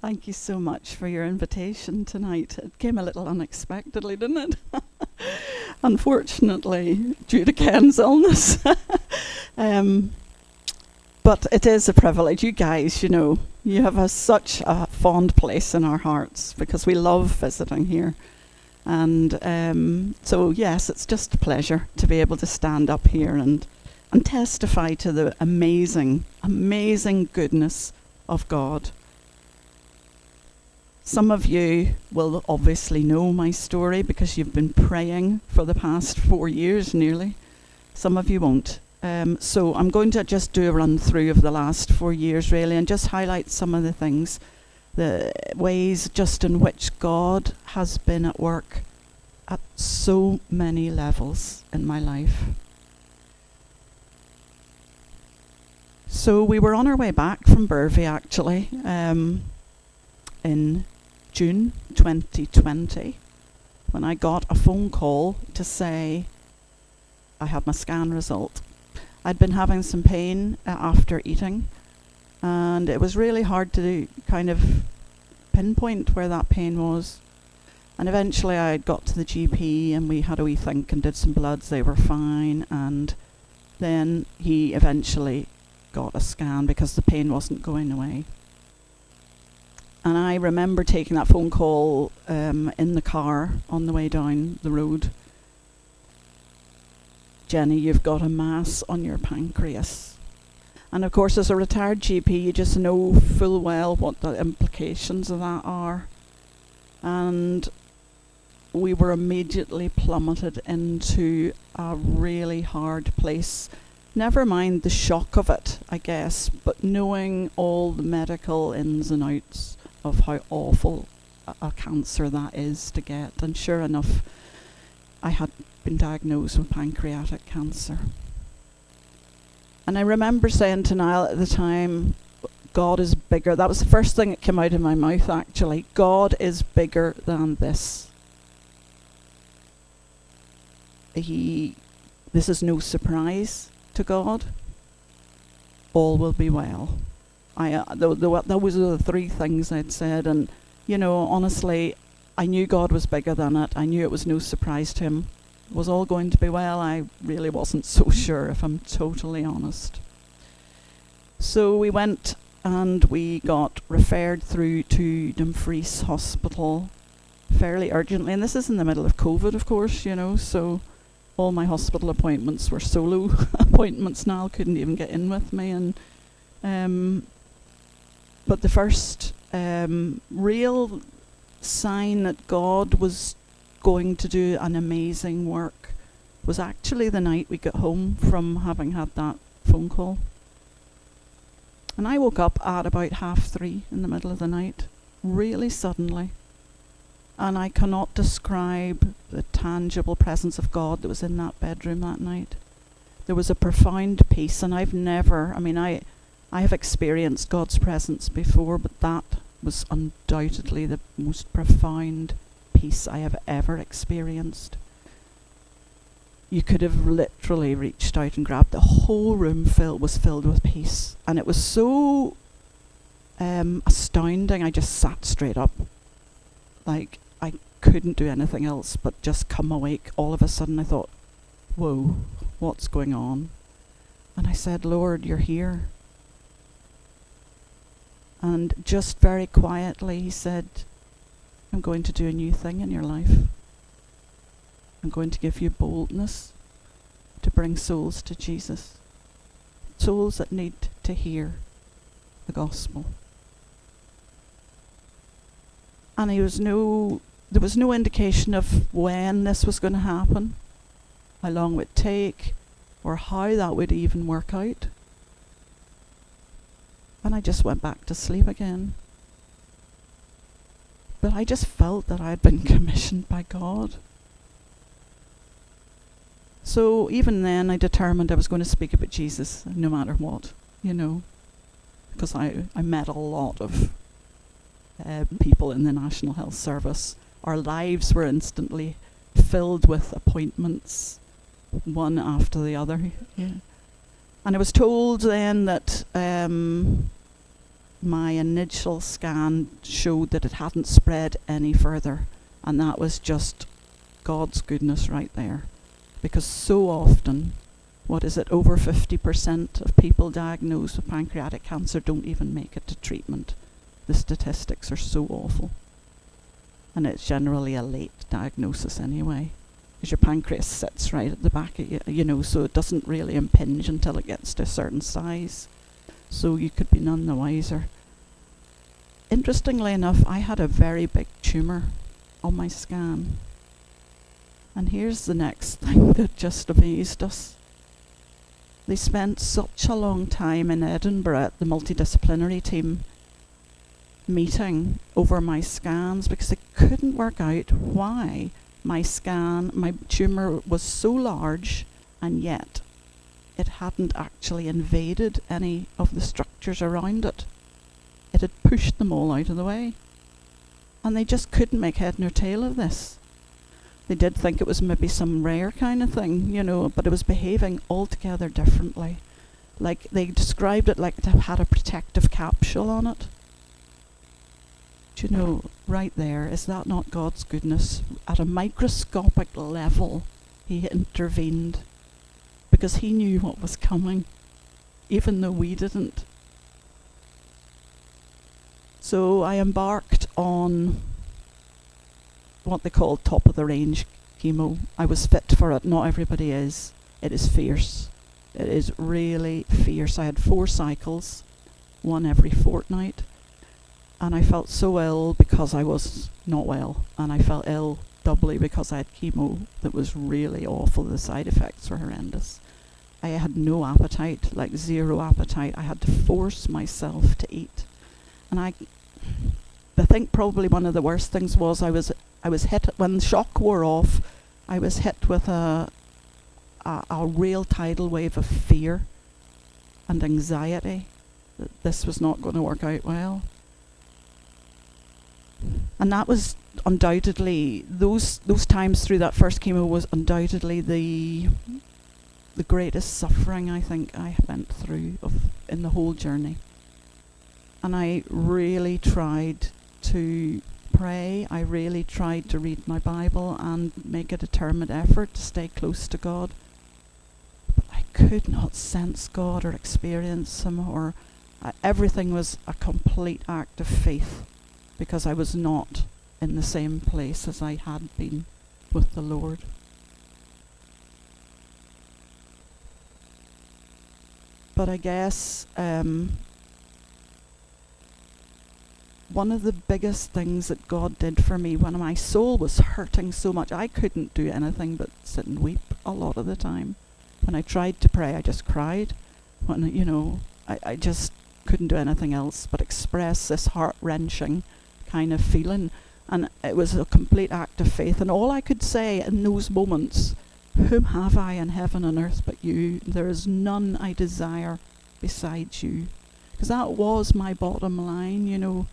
Thank you so much for your invitation tonight. It came a little unexpectedly, didn't it? Unfortunately, due to Ken's illness. But it is a privilege. You guys, you have such a fond place in our hearts because we love visiting here. And so, yes, it's just a pleasure to be able to stand up here and testify to the amazing, amazing goodness of God. Some of you will obviously know my story because you've been praying for the past 4 years nearly. Some of you won't. So I'm going to just do a run through of the last 4 years really and just highlight some of the things, the ways just in which God has been at work at so many levels in my life. So we were on our way back from Burvey actually in June 2020 when I got a phone call to say I had my scan result. I'd been having some pain after eating, and it was really hard to kind of pinpoint where that pain was. And eventually I got to the GP and we had a wee think and did some bloods. They were fine, and then he eventually got a scan because the pain wasn't going away. And I remember taking that phone call in the car on the way down the road. Jenny, you've got a mass on your pancreas. And of course, as a retired GP, you just know full well what the implications of that are. And we were immediately plummeted into a really hard place. Never mind the shock of it, I guess, but knowing all the medical ins and outs of how awful a cancer that is to get. And sure enough, I had been diagnosed with pancreatic cancer. And I remember saying to Niall at the time, God is bigger. That was the first thing that came out of my mouth actually. God is bigger than this. This is no surprise to God. All will be well. Those are the three things I'd said, and honestly, I knew God was bigger than it. I knew it was no surprise to him. Was all going to be well? I really wasn't so sure, if I'm totally honest. So we went and we got referred through to Dumfries Hospital fairly urgently, and this is in the middle of COVID, of course, so all my hospital appointments were solo appointments. Niall couldn't even get in with me, and but the first real sign that God was going to do an amazing work was actually the night we got home from having had that phone call. And I woke up at about 3:30 in the middle of the night, really suddenly. And I cannot describe the tangible presence of God that was in that bedroom that night. There was a profound peace, and I have experienced God's presence before, but that was undoubtedly the most profound peace I have ever experienced. You could have literally reached out and grabbed. The whole room was filled with peace, and it was so astounding. I just sat straight up, like I couldn't do anything else but just come awake. All of a sudden I thought, whoa, what's going on? And I said, Lord, you're here. And just very quietly he said, I'm going to do a new thing in your life. I'm going to give you boldness to bring souls to Jesus. Souls that need to hear the gospel. And there was no indication of when this was going to happen, how long it would take, or how that would even work out. And I just went back to sleep again. But I just felt that I had been commissioned by God. So even then I determined I was going to speak about Jesus no matter what, because I met a lot of people in the National Health Service. Our lives were instantly filled with appointments, one after the other. Yeah. And I was told then that my initial scan showed that it hadn't spread any further, and that was just God's goodness right there. Because so often, what is it, over 50% of people diagnosed with pancreatic cancer don't even make it to treatment. The statistics are so awful. And it's generally a late diagnosis anyway, because your pancreas sits right at the back of you, so it doesn't really impinge until it gets to a certain size. So you could be none the wiser. Interestingly enough, I had a very big tumour on my scan. And here's the next thing that just amazed us. They spent such a long time in Edinburgh at the multidisciplinary team meeting over my scans because they couldn't work out why my tumour was so large, and yet it hadn't actually invaded any of the structures around it. It had pushed them all out of the way. And they just couldn't make head nor tail of this. They did think it was maybe some rare kind of thing, but it was behaving altogether differently. Like, they described it like it had a protective capsule on it. Do right there, is that not God's goodness? At a microscopic level, he intervened because he knew what was coming, even though we didn't. So I embarked on what they call top of the range chemo. I was fit for it. Not everybody is. It is fierce. It is really fierce. I had 4 cycles, one every fortnight. And I felt so ill because I was not well. And I felt ill doubly because I had chemo that was really awful. The side effects were horrendous. I had no appetite, like zero appetite. I had to force myself to eat. And I think probably one of the worst things was I was hit, when the shock wore off, I was hit with a real tidal wave of fear and anxiety that this was not going to work out well. And that was undoubtedly, those times through that first chemo was undoubtedly the greatest suffering I think I went through in the whole journey. And I really tried to pray. I really tried to read my Bible and make a determined effort to stay close to God. But I could not sense God or experience him, or everything was a complete act of faith, because I was not in the same place as I had been with the Lord. But I guess one of the biggest things that God did for me when my soul was hurting so much, I couldn't do anything but sit and weep a lot of the time. When I tried to pray, I just cried. When I just couldn't do anything else but express this heart-wrenching kind of feeling. And it was a complete act of faith. And all I could say in those moments, whom have I in heaven and earth but you? There is none I desire besides you. Because that was my bottom line,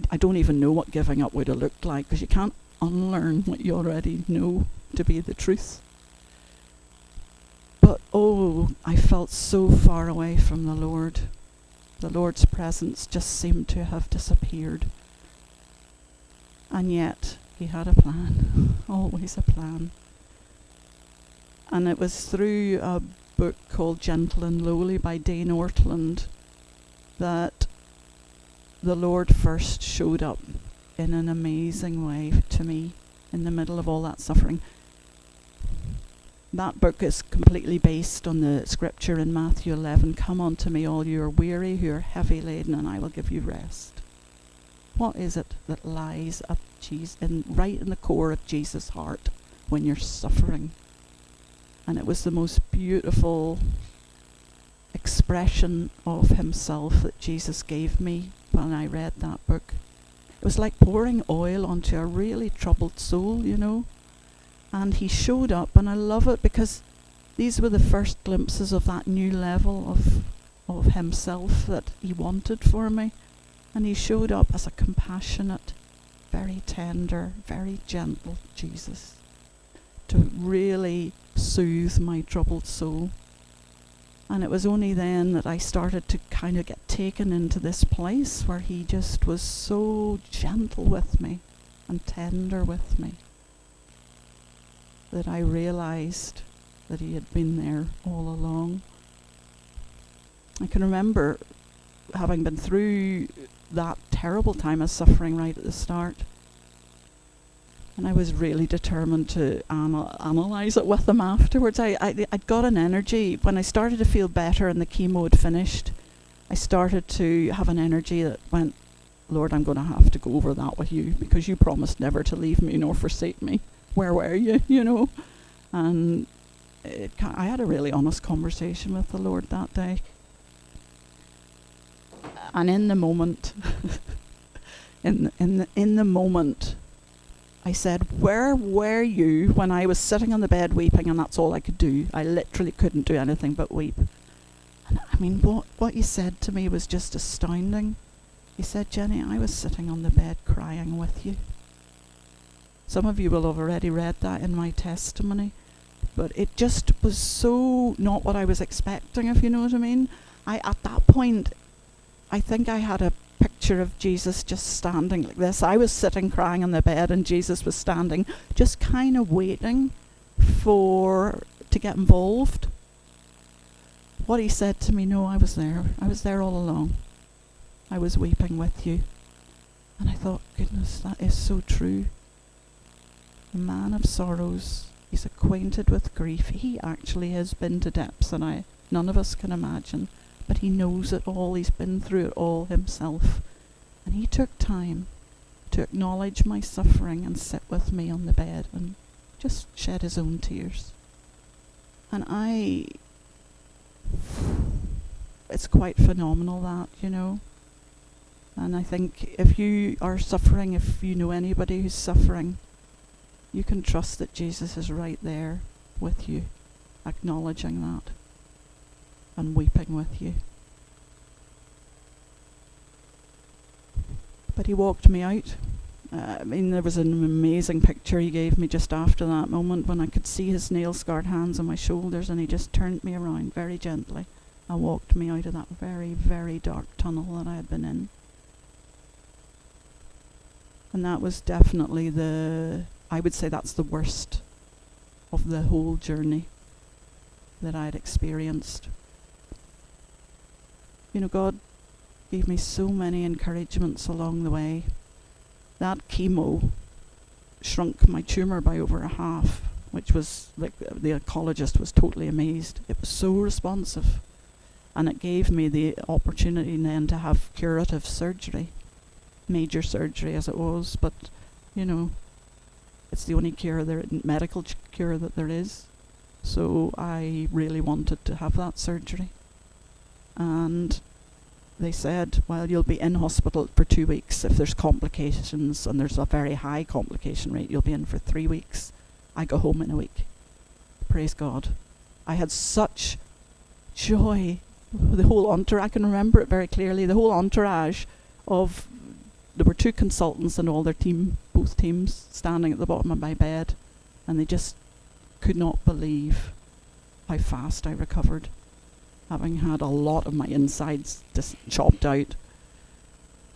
I don't even know what giving up would have looked like, because you can't unlearn what you already know to be the truth. But I felt so far away from the Lord. The Lord's presence just seemed to have disappeared. And yet, he had a plan. Always a plan. And it was through a book called Gentle and Lowly by Dane Ortland that the Lord first showed up in an amazing way to me in the middle of all that suffering. That book is completely based on the scripture in Matthew 11, "Come unto me, all you are weary, who are heavy laden, and I will give you rest." What is it that lies at right in the core of Jesus' heart when you're suffering? And it was the most beautiful expression of himself that Jesus gave me when I read that book. It was like pouring oil onto a really troubled soul, And he showed up, and I love it because these were the first glimpses of that new level of himself that he wanted for me. And he showed up as a compassionate, very tender, very gentle Jesus to really soothe my troubled soul. And it was only then that I started to kind of get taken into this place where he just was so gentle with me and tender with me, that I realized that he had been there all along. I can remember having been through that terrible time of suffering right at the start, and I was really determined to analyse it with him afterwards. I'd got an energy. When I started to feel better and the chemo had finished, I started to have an energy that went, Lord, I'm going to have to go over that with you, because you promised never to leave me nor forsake me. Where were you, you know? And I had a really honest conversation with the Lord that day. And in the moment, in the moment, I said, where were you when I was sitting on the bed weeping, and that's all I could do? I literally couldn't do anything but weep. And I mean, what you said to me was just astounding. He said, Jenny, I was sitting on the bed crying with you. Some of you will have already read that in my testimony, but it just was so not what I was expecting, if you know what I mean. At that point, I think I had a picture of Jesus just standing like this. I was sitting crying on the bed, and Jesus was standing, just kind of waiting to get involved. What he said to me, no, I was there. I was there all along. I was weeping with you. And I thought, goodness, that is so true. The man of sorrows, he's acquainted with grief. He actually has been to depths that none of us can imagine. But he knows it all. He's been through it all himself. And he took time to acknowledge my suffering and sit with me on the bed and just shed his own tears. And it's quite phenomenal, that, you know. And I think if you are suffering, if you know anybody who's suffering, you can trust that Jesus is right there with you, acknowledging that and weeping with you. But he walked me out. I mean, there was an amazing picture he gave me just after that moment, when I could see his nail-scarred hands on my shoulders, and he just turned me around very gently and walked me out of that very, very dark tunnel that I had been in. And that was definitely I would say that's the worst of the whole journey that I'd experienced. You know, God gave me so many encouragements along the way. That chemo shrunk my tumour by over a half, which was, like, the oncologist was totally amazed. It was so responsive. And it gave me the opportunity then to have curative surgery. Major surgery as it was, but, you know, it's the only medical cure that there is. So I really wanted to have that surgery. And they said, well, you'll be in hospital for 2 weeks. If there's complications, and there's a very high complication rate, you'll be in for 3 weeks. I go home in a week. Praise God. I had such joy. The whole entourage, I can remember it very clearly, the whole entourage of, there were 2 consultants and all their team, both teams, standing at the bottom of my bed, and they just could not believe how fast I recovered, having had a lot of my insides just chopped out.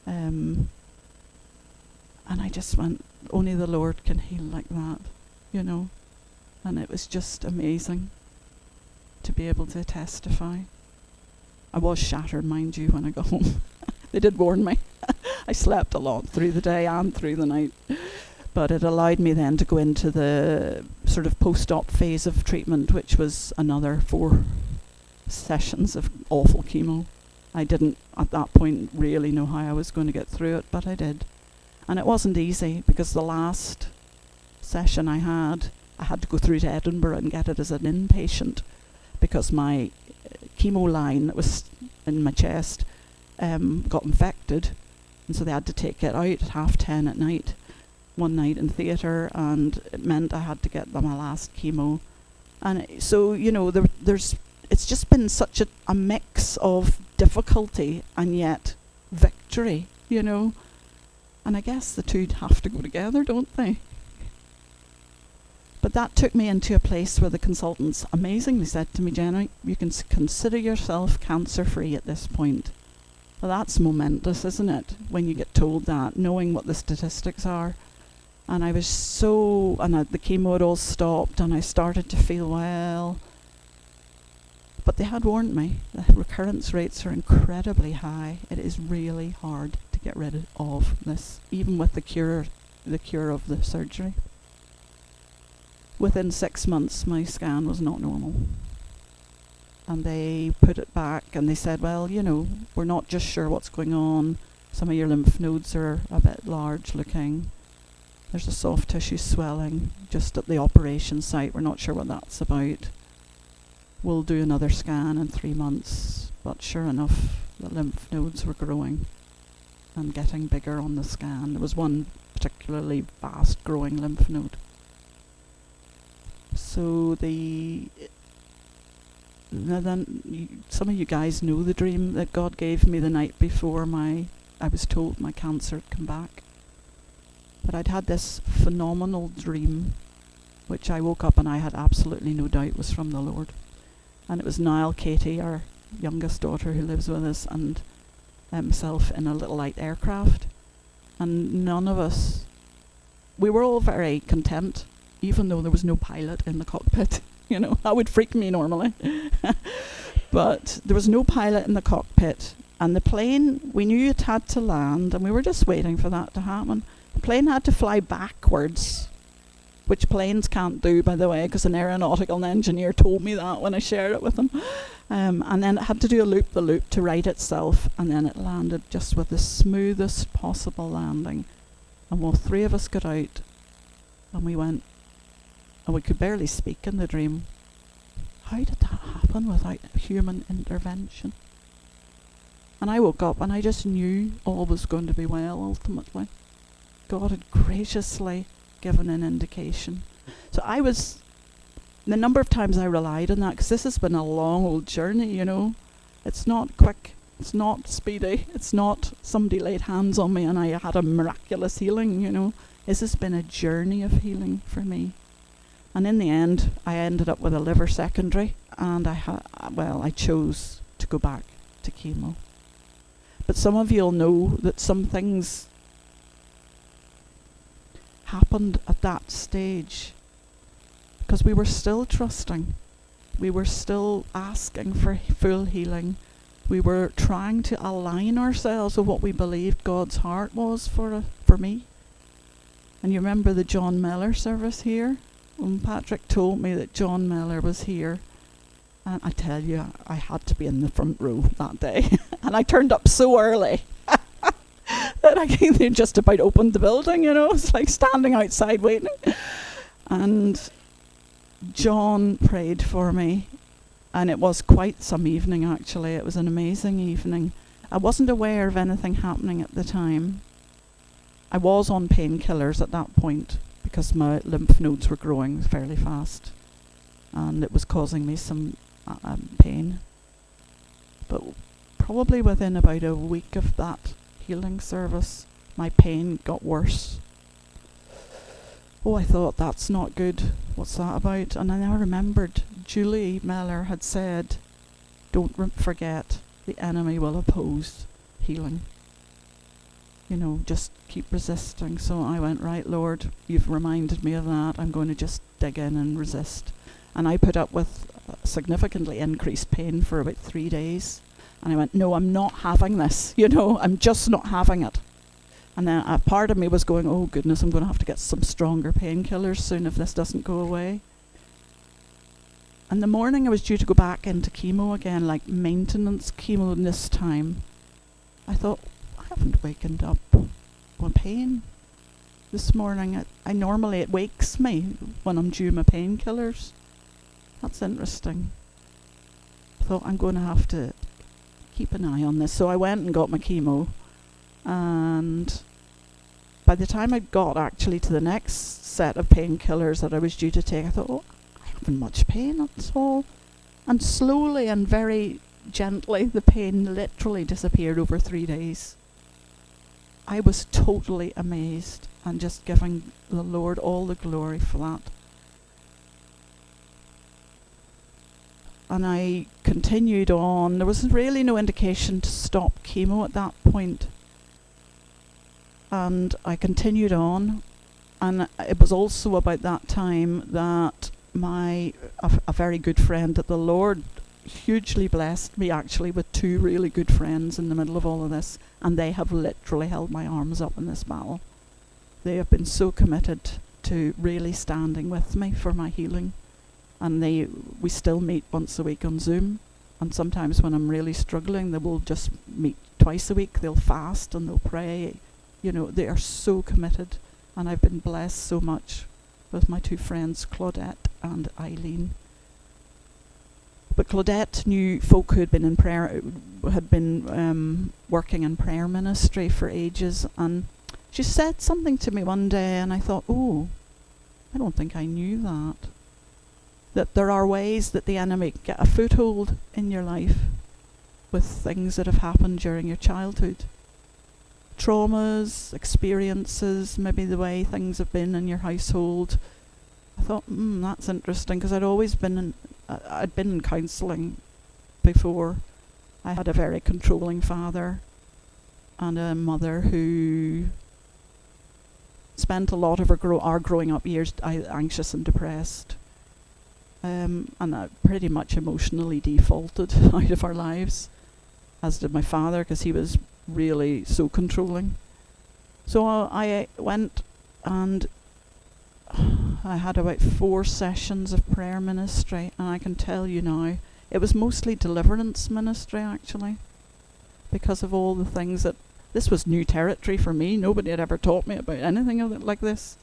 And I just went, only the Lord can heal like that, you know. And it was just amazing to be able to testify. I was shattered, mind you, when I got home. They did warn me. I slept a lot through the day and through the night. But it allowed me then to go into the sort of post-op phase of treatment, which was another 4 sessions of awful chemo. I didn't, at that point, really know how I was going to get through it, but I did. And it wasn't easy, because the last session I had to go through to Edinburgh and get it as an inpatient, because my chemo line that was in my chest got infected, and so they had to take it out at 10:30 at night, one night in theatre, and it meant I had to get my last chemo. And so, you know, it's just been such a mix of difficulty and yet victory, you know. And I guess the two have to go together, don't they? But that took me into a place where the consultants amazingly said to me, Jenny, you can consider yourself cancer-free at this point. Well, that's momentous, isn't it, when you get told that, knowing what the statistics are. And I was the chemo had all stopped, and I started to feel well. But they had warned me, the recurrence rates are incredibly high. It is really hard to get rid of this, even with the cure of the surgery. Within 6 months, my scan was not normal. And they put it back, and they said, well, we're not just sure what's going on. Some of your lymph nodes are a bit large looking. There's a soft tissue swelling just at the operation site. We're not sure what that's about. We'll do another scan in 3 months. But sure enough, the lymph nodes were growing and getting bigger on the scan. There was one particularly fast growing lymph node. So some of you guys know the dream that God gave me the night before I was told my cancer had come back. But I'd had this phenomenal dream, which I woke up and I had absolutely no doubt was from the Lord. And it was Niall, Katie, our youngest daughter who lives with us, and myself in a little light aircraft. And none of us, we were all very content, even though there was no pilot in the cockpit. That would freak me normally. But there was no pilot in the cockpit. And the plane, we knew it had to land, and we were just waiting for that to happen. The plane had to fly backwards, which planes can't do, by the way, because an aeronautical engineer told me that when I shared it with them. And then it had to do a loop-the-loop to right itself, and then it landed just with the smoothest possible landing. And well, 3 of us got out, and we went, and we could barely speak in the dream. How did that happen without human intervention? And I woke up and I just knew all was going to be well ultimately. God had graciously given an indication. So the number of times I relied on that, because this has been a long old journey, It's not quick, it's not speedy, it's not somebody laid hands on me and I had a miraculous healing, This has been a journey of healing for me. And in the end, I ended up with a liver secondary, and I chose to go back to chemo. But some of you'll know that some things happened at that stage, because we were still trusting. We were still asking for full healing. We were trying to align ourselves with what we believed God's heart was for me. And you remember the John Miller service here? When Patrick told me that John Miller was here, and I tell you, I had to be in the front row that day. And I turned up so early that they just about opened the building, It's like standing outside waiting. And John prayed for me, and it was quite some evening actually. It was an amazing evening. I wasn't aware of anything happening at the time. I was on painkillers at that point, because my lymph nodes were growing fairly fast, and it was causing me some pain. But probably within about a week of that healing service, my pain got worse. Oh, I thought, that's not good. What's that about? And then I remembered Julie Miller had said, don't forget, the enemy will oppose healing. Just keep resisting. So I went, right, Lord, you've reminded me of that. I'm going to just dig in and resist. And I put up with significantly increased pain for about 3 days. And I went, no, I'm not having this. I'm just not having it. And then a part of me was going, oh goodness, I'm going to have to get some stronger painkillers soon if this doesn't go away. And the morning I was due to go back into chemo again, like maintenance chemo this time, I thought, I haven't wakened up with pain this morning. Normally it wakes me when I'm due my painkillers. That's interesting. I thought, I'm going to have to keep an eye on this. So I went and got my chemo, and by the time I got actually to the next set of painkillers that I was due to take, I thought, I haven't much pain at all. And slowly and very gently, the pain literally disappeared over 3 days. I was totally amazed and just giving the Lord all the glory for that. and I continued on. There was really no indication to stop chemo at that point. And I continued on, and it was also about that time that a very good friend, that the Lord hugely blessed me actually with two really good friends in the middle of all of this, and they have literally held my arms up in this battle. They have been so committed to really standing with me for my healing, and we still meet once a week on Zoom, and sometimes when I'm really struggling they will just meet twice a week. They'll fast and they'll pray. They are so committed, and I've been blessed so much with my two friends, Claudette and Eileen. But Claudette knew folk who had been in prayer, had been working in prayer ministry for ages, and she said something to me one day, and I thought, oh, I don't think I knew that there are ways that the enemy get a foothold in your life with things that have happened during your childhood. Traumas, experiences, maybe the way things have been in your household. I thought, that's interesting, because I'd always been in counselling before. I had a very controlling father and a mother who spent a lot of our growing up years anxious and depressed, and I pretty much emotionally defaulted out of our lives, as did my father, because he was really so controlling. So I went, and I had about 4 sessions of prayer ministry, and I can tell you now, it was mostly deliverance ministry actually, because of all the things that, this was new territory for me. Nobody had ever taught me about anything of it like this.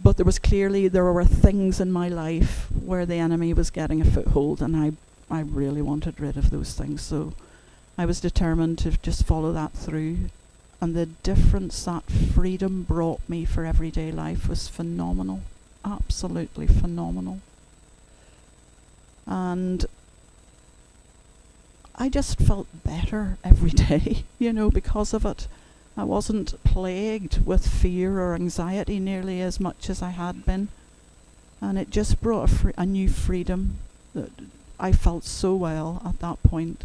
But there were things in my life where the enemy was getting a foothold, and I really wanted rid of those things. So I was determined to just follow that through. And the difference that freedom brought me for everyday life was phenomenal. Absolutely phenomenal. And I just felt better every day, because of it. I wasn't plagued with fear or anxiety nearly as much as I had been. And it just brought a new freedom. That I felt so well at that point.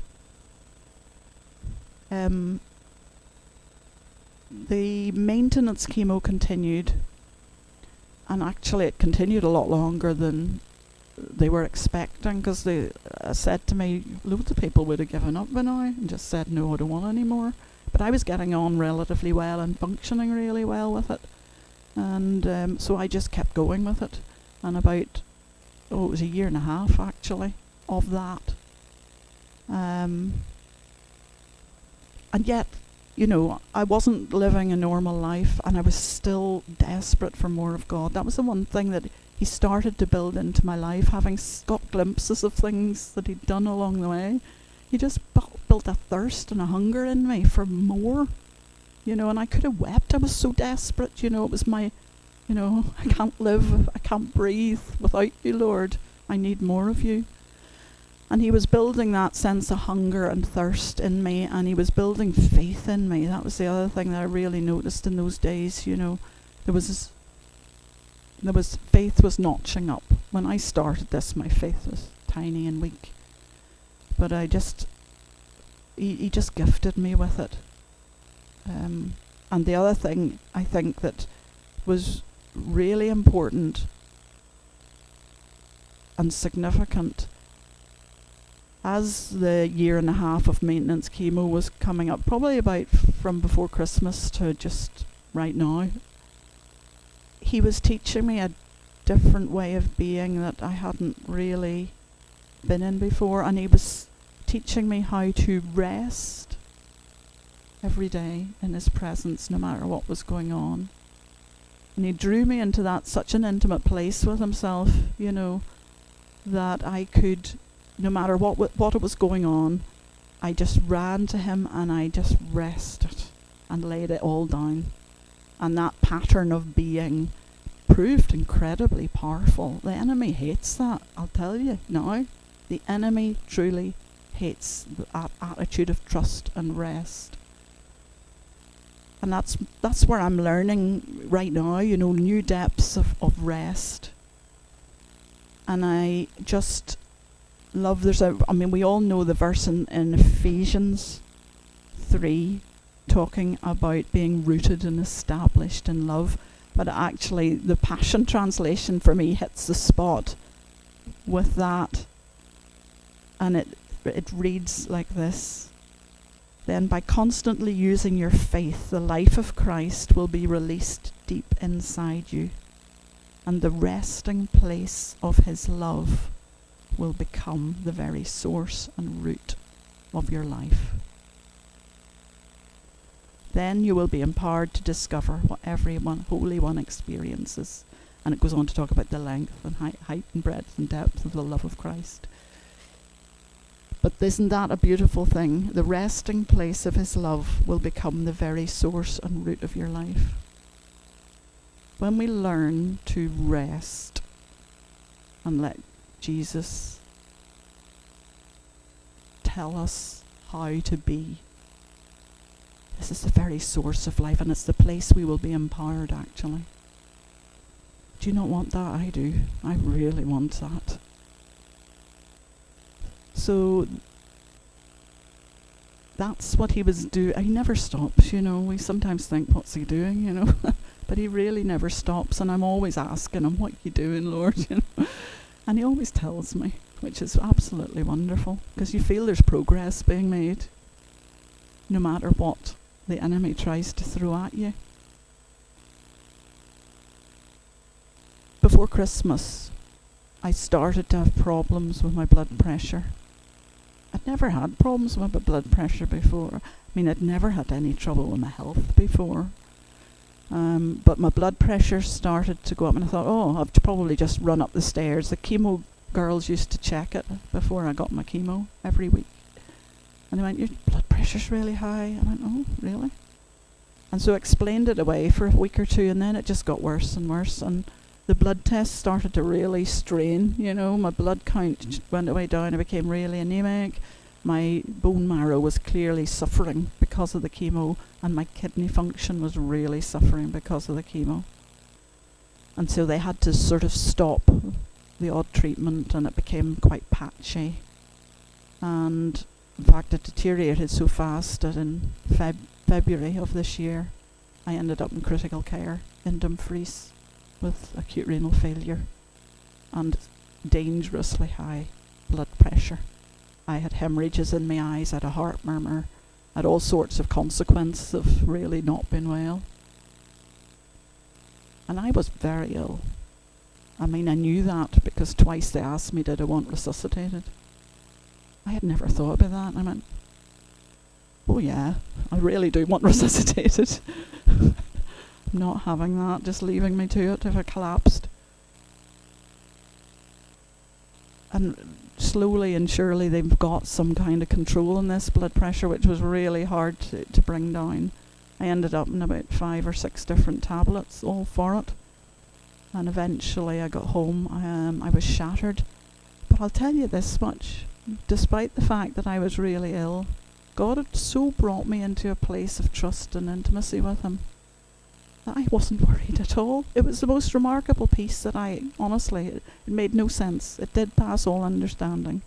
The maintenance chemo continued, and actually it continued a lot longer than they were expecting, because they said to me, loads of people would have given up by now and just said, no, I don't want any more. But I was getting on relatively well and functioning really well with it, and so I just kept going with it. And about, it was a year and a half actually of that, and yet, I wasn't living a normal life, and I was still desperate for more of God. That was the one thing that he started to build into my life, having got glimpses of things that he'd done along the way. He just built a thirst and a hunger in me for more, and I could have wept. I was so desperate, it was my, I can't live, I can't breathe without you, Lord. I need more of you. And he was building that sense of hunger and thirst in me, and he was building faith in me. That was the other thing that I really noticed in those days. There was faith was notching up. When I started this, my faith was tiny and weak, but he just gifted me with it. And the other thing I think that was really important and significant, as the year and a half of maintenance chemo was coming up, probably about from before Christmas to just right now, he was teaching me a different way of being that I hadn't really been in before, and he was teaching me how to rest every day in his presence, no matter what was going on. And he drew me into that such an intimate place with himself, that I could, no matter what was going on, I just ran to him and I just rested and laid it all down. And that pattern of being proved incredibly powerful. The enemy hates that, I'll tell you now. The enemy truly hates that attitude of trust and rest. And that's where I'm learning right now, new depths of rest. And I just love, we all know the verse in Ephesians 3 talking about being rooted and established in love, but actually the Passion Translation for me hits the spot with that, and it reads like this: then by constantly using your faith, the life of Christ will be released deep inside you, and the resting place of his love will become the very source and root of your life. Then you will be empowered to discover what every Holy One experiences. And it goes on to talk about the length and height and breadth and depth of the love of Christ. But isn't that a beautiful thing? The resting place of his love will become the very source and root of your life. When we learn to rest and let Jesus tell us how to be, this is the very source of life, and it's the place we will be empowered, actually. Do you not want that? I do. I really want that. So that's what he was doing. He never stops, We sometimes think, what's he doing, But he really never stops, and I'm always asking him, what are you doing, Lord? And he always tells me, which is absolutely wonderful, because you feel there's progress being made, no matter what the enemy tries to throw at you. Before Christmas, I started to have problems with my blood pressure. I'd never had problems with my blood pressure before. I'd never had any trouble with my health before. But my blood pressure started to go up, and I thought, I've probably just run up the stairs. The chemo girls used to check it before I got my chemo every week. And they went, your blood pressure's really high. I went, oh, really? And so I explained it away for a week or two, and then it just got worse and worse. And the blood tests started to really strain, my blood count went way down. I became really anemic. My bone marrow was clearly suffering because of the chemo, and my kidney function was really suffering because of the chemo. And so they had to sort of stop the odd treatment, and it became quite patchy. And in fact, it deteriorated so fast that in February of this year, I ended up in critical care in Dumfries with acute renal failure and dangerously high blood pressure. I had hemorrhages in my eyes, I had a heart murmur, I had all sorts of consequences of really not being well. And I was very ill. I knew that because twice they asked me, did I want resuscitated? I had never thought about that. I went, oh yeah, I really do want resuscitated. I'm not having that, just leaving me to it if I collapsed. And slowly and surely they've got some kind of control on this blood pressure, which was really hard to bring down. I ended up in about 5 or 6 different tablets, all for it. And eventually I got home. I was shattered. But I'll tell you this much. Despite the fact that I was really ill, God had so brought me into a place of trust and intimacy with him that I wasn't worried at all. It was the most remarkable peace that honestly, it made no sense. It did pass all understanding.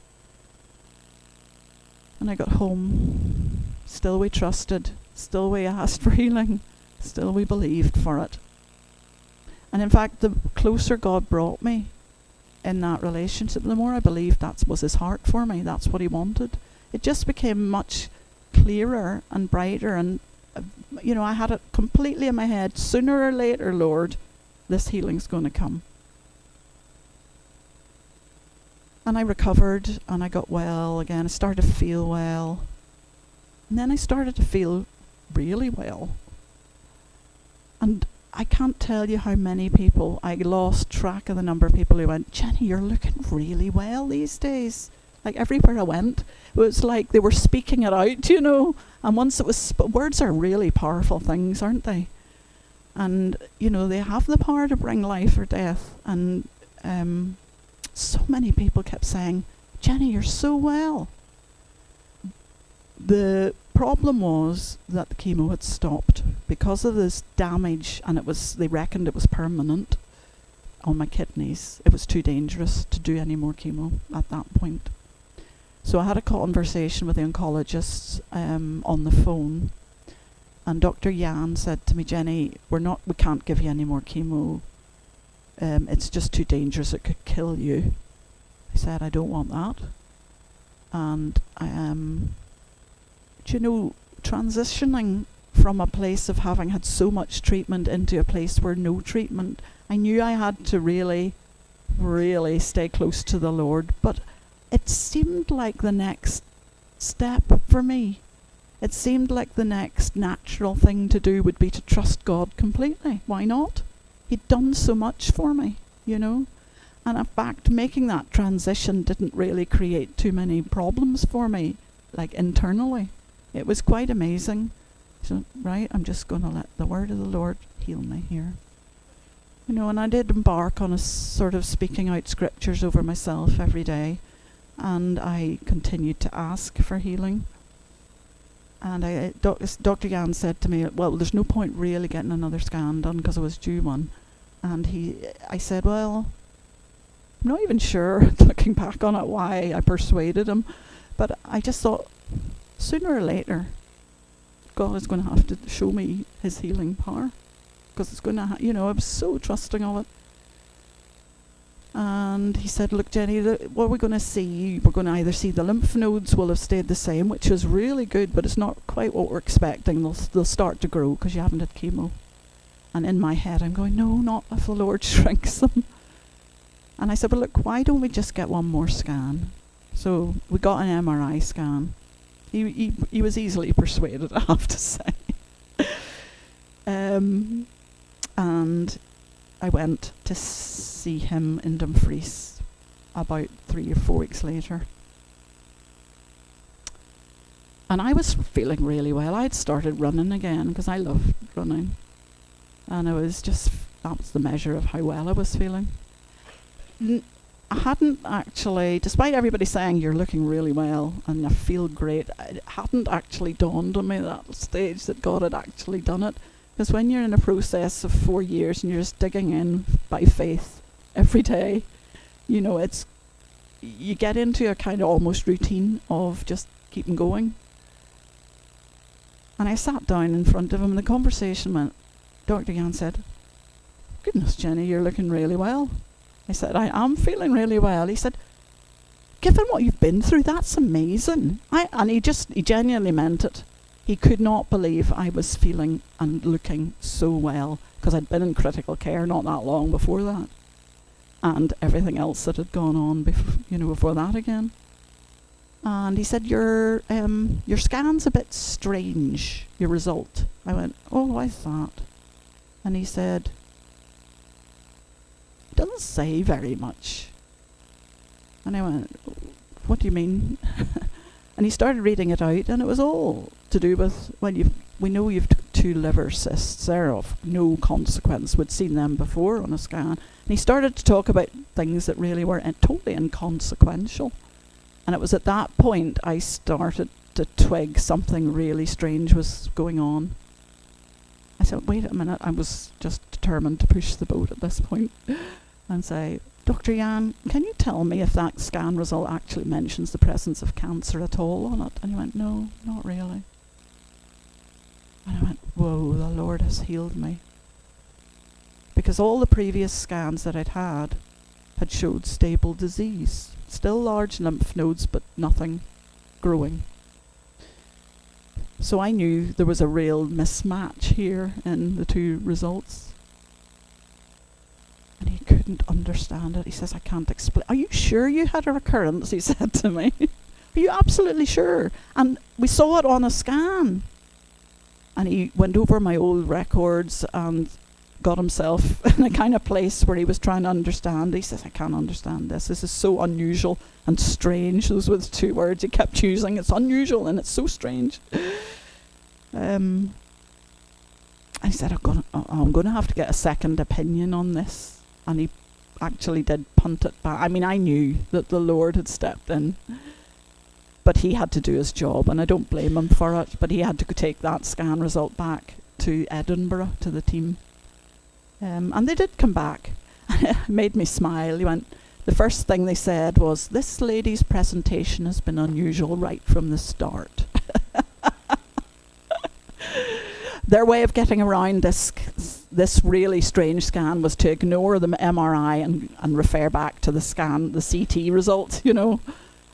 And I got home. Still we trusted. Still we asked for healing. Still we believed for it. And in fact, the closer God brought me in that relationship, the more I believed that was his heart for me. That's what he wanted. It just became much clearer and brighter, and I had it completely in my head. Sooner or later, Lord, this healing's going to come. And I recovered, and I got well again. I started to feel well. And then I started to feel really well. And I can't tell you how many people, I lost track of the number of people who went, Jenny, you're looking really well these days. Like everywhere I went, it was like they were speaking it out, And once it was, words are really powerful things, aren't they? And, they have the power to bring life or death. And so many people kept saying, Jenny, you're so well. The problem was that the chemo had stopped because of this damage, and they reckoned it was permanent on my kidneys. It was too dangerous to do any more chemo at that point. So I had a conversation with the oncologist on the phone, and Dr. Yan said to me, Jenny, we can't give you any more chemo. It's just too dangerous, it could kill you. I said, I don't want that. And transitioning from a place of having had so much treatment into a place where no treatment, I knew I had to really, really stay close to the Lord. But it seemed like the next step for me. It seemed like the next natural thing to do would be to trust God completely. Why not? He'd done so much for me, And in fact, making that transition didn't really create too many problems for me, like internally. It was quite amazing. So, right, I'm just going to let the word of the Lord heal me here. And I did embark on a sort of speaking out scriptures over myself every day. And I continued to ask for healing. And Dr. Yan said to me, well, there's no point really getting another scan done because I was due one. And I said, well, I'm not even sure, looking back on it, why I persuaded him. But I just thought, sooner or later, God is going to have to show me his healing power. Because it's going to, I was so trusting of it. And he said, look, Jenny, what we're going to see, we're going to either see the lymph nodes will have stayed the same, which is really good, but it's not quite what we're expecting. They'll start to grow because you haven't had chemo. And in my head, I'm going, no, not if the Lord shrinks them. And I said, well, look, why don't we just get one more scan? So we got an MRI scan. He was easily persuaded, I have to say. And I went to see him in Dumfries about 3 or 4 weeks later. And I was feeling really well. I'd started running again because I loved running. And that was the measure of how well I was feeling. I hadn't actually, despite everybody saying you're looking really well and I feel great, it hadn't actually dawned on me at that stage that God had actually done it. Because when you're in a process of 4 years and you're just digging in by faith every day, you get into a kind of almost routine of just keeping going. And I sat down in front of him and the conversation went, Dr. Yan said, goodness, Jenny, you're looking really well. I said, I am feeling really well. He said, given what you've been through, that's amazing. And he genuinely meant it. He could not believe I was feeling and looking so well because I'd been in critical care not that long before that, and everything else that had gone on before that again. And he said, your scan's a bit strange, your result. I went, oh, why's that? And he said, it doesn't say very much. And I went, what do you mean? And he started reading it out, and it was all to do with, we know you've 2 liver cysts. They're of no consequence. We'd seen them before on a scan. And he started to talk about things that really were totally inconsequential. And it was at that point I started to twig something really strange was going on. I said, wait a minute. I was just determined to push the boat at this point and say, Dr. Yan, can you tell me if that scan result actually mentions the presence of cancer at all on it? And he went, no, not really. And I went, whoa, the Lord has healed me. Because all the previous scans that I'd had showed stable disease. Still large lymph nodes, but nothing growing. So I knew there was a real mismatch here in the 2 results. And he couldn't understand it. He says, I can't explain. Are you sure you had a recurrence? He said to me. Are you absolutely sure? And we saw it on a scan. And he went over my old records and got himself in a kind of place where he was trying to understand. He says, I can't understand this. This is so unusual and strange. Those were the 2 words he kept using. It's unusual and it's so strange. I said, I'm going to have to get a second opinion on this. And he actually did punt it back. I mean, I knew that the Lord had stepped in, but he had to do his job, and I don't blame him for it. But he had to take that scan result back to Edinburgh, to the team. And they did come back. It made me smile. He went, the first thing they said was, "This lady's presentation has been unusual right from the start." Their way of getting around this really strange scan was to ignore the MRI and refer back to the scan, the CT result, you know.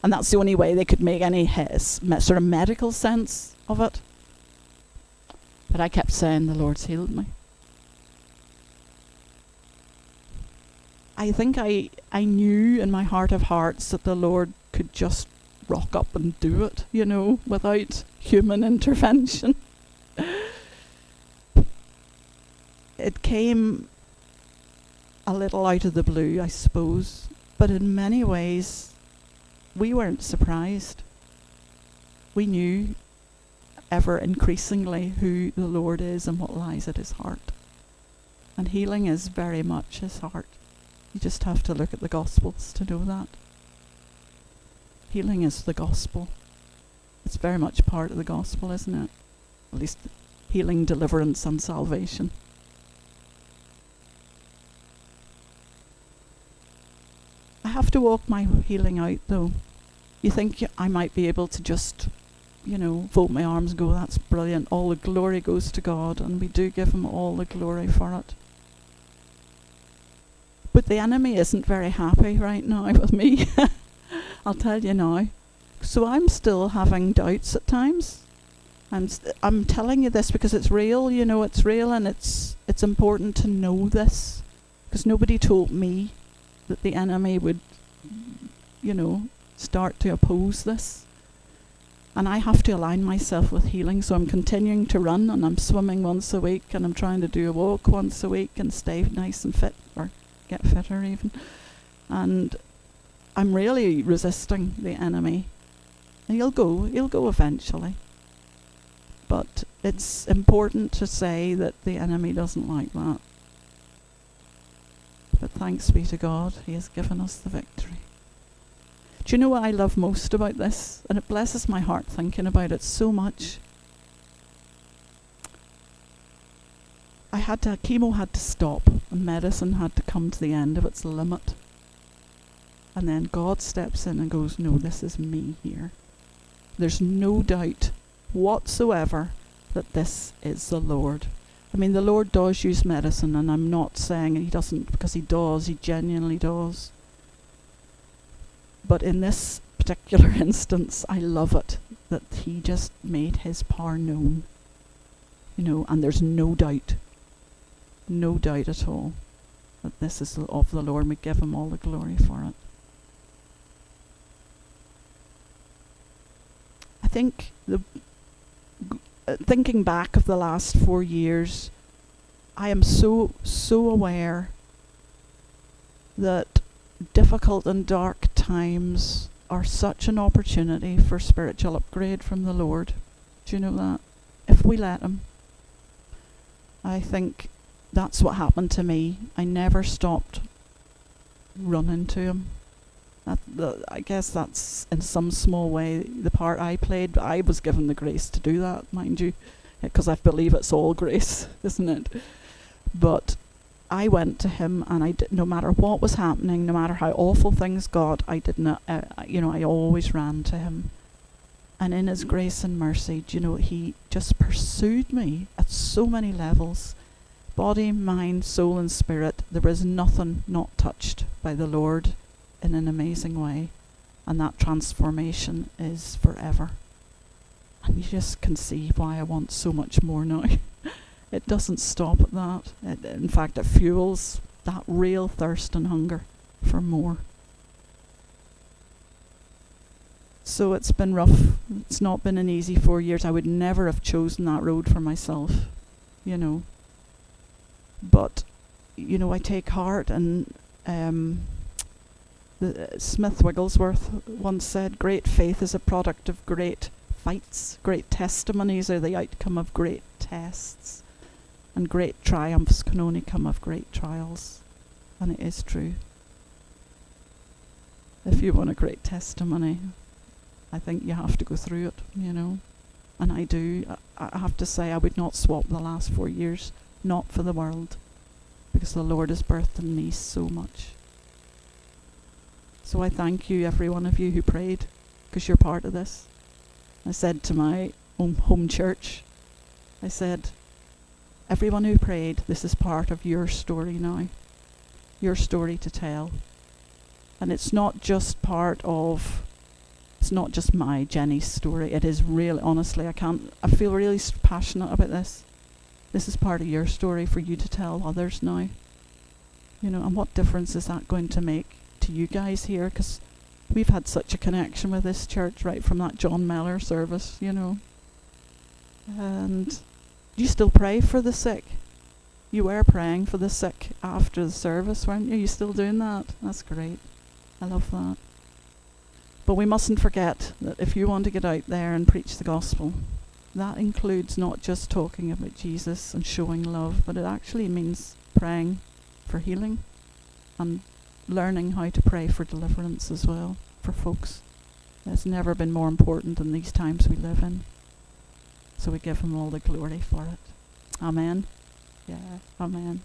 And that's the only way they could make any sort of medical sense of it. But I kept saying, the Lord's healed me. I think I knew in my heart of hearts that the Lord could just rock up and do it, you know, without human intervention. It came a little out of the blue, I suppose, but in many ways we weren't surprised. We knew ever increasingly who the Lord is and what lies at his heart. And healing is very much his heart. You just have to look at the Gospels to know that. Healing is the gospel. It's very much part of the gospel, isn't it? At least healing, deliverance and salvation. I have to walk my healing out though. You think I might be able to just, you know, fold my arms and go, that's brilliant, all the glory goes to God, and we do give him all the glory for it. But the enemy isn't very happy right now with me. I'll tell you now. So I'm still having doubts at times. I'm telling you this because it's real, you know, it's real, and it's important to know this, because nobody told me that the enemy would, you know, start to oppose this. And I have to align myself with healing, so I'm continuing to run, and I'm swimming once a week, and I'm trying to do a walk once a week and stay nice and fit, or get fitter even. And I'm really resisting the enemy. And he'll go eventually. But it's important to say that the enemy doesn't like that. But thanks be to God, he has given us the victory. Do you know what I love most about this? And it blesses my heart thinking about it so much. Chemo had to stop, and medicine had to come to the end of its limit. And then God steps in and goes, no, this is me here. There's no doubt whatsoever that this is the Lord. I mean, the Lord does use medicine, and I'm not saying he doesn't, because he does, he genuinely does. But in this particular instance, I love it that he just made his power known. You know, and there's no doubt at all that this is of the Lord. We give him all the glory for it. I think thinking back of the last 4 years, I am so aware that difficult and dark times are such an opportunity for spiritual upgrade from the Lord. Do you know that? If we let him. I think that's what happened to me. I never stopped running to him. I guess that's in some small way the part I played. I was given the grace to do that, mind you, because I believe it's all grace, isn't it? But I went to him, and I did, no matter what was happening, no matter how awful things got, I did not, I always ran to him. And in his grace and mercy, he just pursued me at so many levels. Body, mind, soul and spirit. There is nothing not touched by the Lord in an amazing way. And that transformation is forever. And you just can see why I want so much more now. It doesn't stop at that. In fact, it fuels that real thirst and hunger for more. So it's been rough. It's not been an easy 4 years. I would never have chosen that road for myself, But, I take heart, and Smith Wigglesworth once said, great faith is a product of great fights. Great testimonies are the outcome of great tests. And great triumphs can only come of great trials. And it is true. If you want a great testimony, I think you have to go through it, And I do. I have to say, I would not swap the last 4 years, not for the world, because the Lord has birthed in me so much. So I thank you, every one of you who prayed, because you're part of this. I said to my home church, I said, everyone who prayed, this is part of your story now. Your story to tell. And it's not just it's not just my Jenny's story. It is really, honestly, I feel really passionate about this. This is part of your story for you to tell others now. You know, and what difference is that going to make to you guys here? Because we've had such a connection with this church right from that John Mellor service, you know. And you still pray for the sick. You were praying for the sick after the service, weren't you? You still doing that? That's great. I love that. But we mustn't forget that if you want to get out there and preach the gospel, that includes not just talking about Jesus and showing love, but it actually means praying for healing and learning how to pray for deliverance as well for folks. It's never been more important than these times we live in. So we give him all the glory for it. Amen. Yeah, amen.